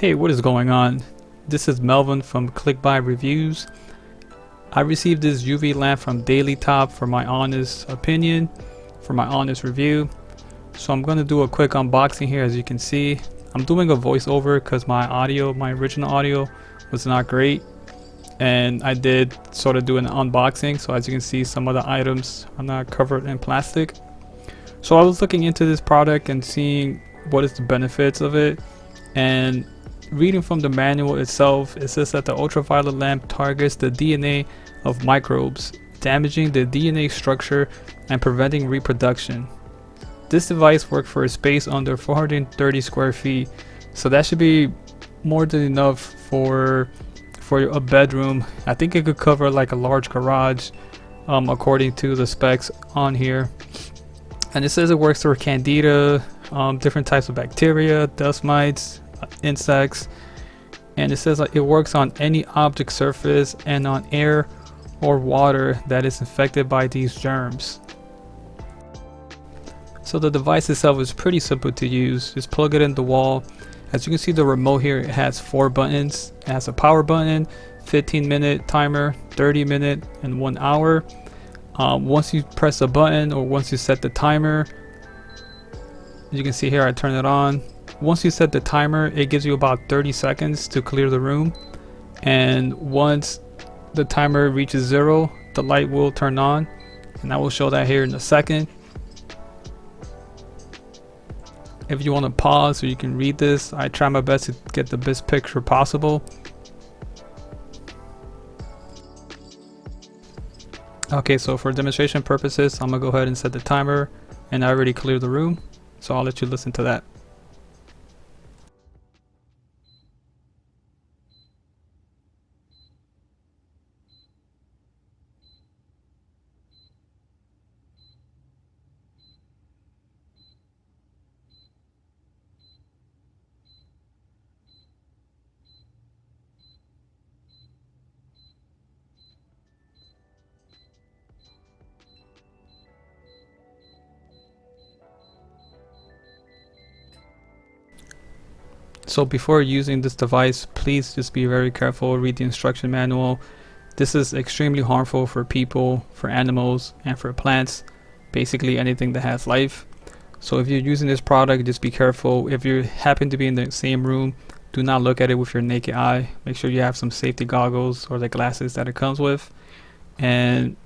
Hey, what is going on? This is Melvin from Click Buy Reviews. I received this UV lamp from Daily Top for my honest opinion, for my honest review. So I'm going to do a quick unboxing here. As you can see, I'm doing a voiceover because my original audio was not great. And I did sort of do an unboxing. So as you can see, some of the items are not covered in plastic. So I was looking into this product and seeing what is the benefits of it. And reading from the manual itself, it says that the ultraviolet lamp targets the DNA of microbes, damaging the DNA structure and preventing reproduction. This device works for a space under 430 square feet, so that should be more than enough for a bedroom. I think it could cover like a large garage, according to the specs on here. And it says it works for candida, different types of bacteria, dust mites, insects, and it says like it works on any object surface and on air or water that is infected by these germs. So the device itself is pretty simple to use. Just plug it in the wall. As you can see, the remote here, it has 4 buttons. It has a power button, 15-minute timer, 30-minute, and 1 hour. Once you press the button or once you set the timer, you can see here I turn it on. Once you set the timer, it gives you about 30 seconds to clear the room, and once the timer reaches 0, the light will turn on, and I will show that here in a second. If you want to pause so you can read this, I try my best to get the best picture possible. Okay, so for demonstration purposes, I'm gonna go ahead and set the timer, and I already cleared the room, so I'll let you listen to that. So before using this device, please just be very careful, read the instruction manual. This is extremely harmful for people, for animals, and for plants, basically anything that has life. So if you're using this product, just be careful. If you happen to be in the same room, do not look at it with your naked eye. Make sure you have some safety goggles or the glasses that it comes with. And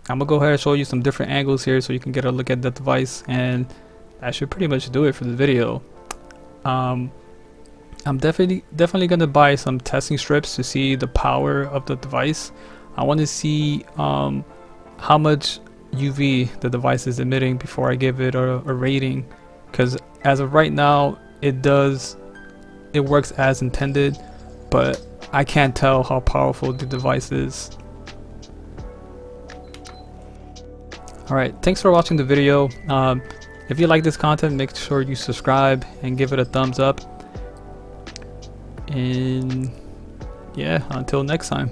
I'm gonna go ahead and show you some different angles here so you can get a look at the device, and that should pretty much do it for the video. I'm definitely gonna buy some testing strips to see the power of the device. I want to see how much UV the device is emitting before I give it a rating, because as of right now it works as intended, but I can't tell how powerful the device is. Alright, thanks for watching the video. If you like this content, make sure you subscribe and give it a thumbs up. And yeah, until next time.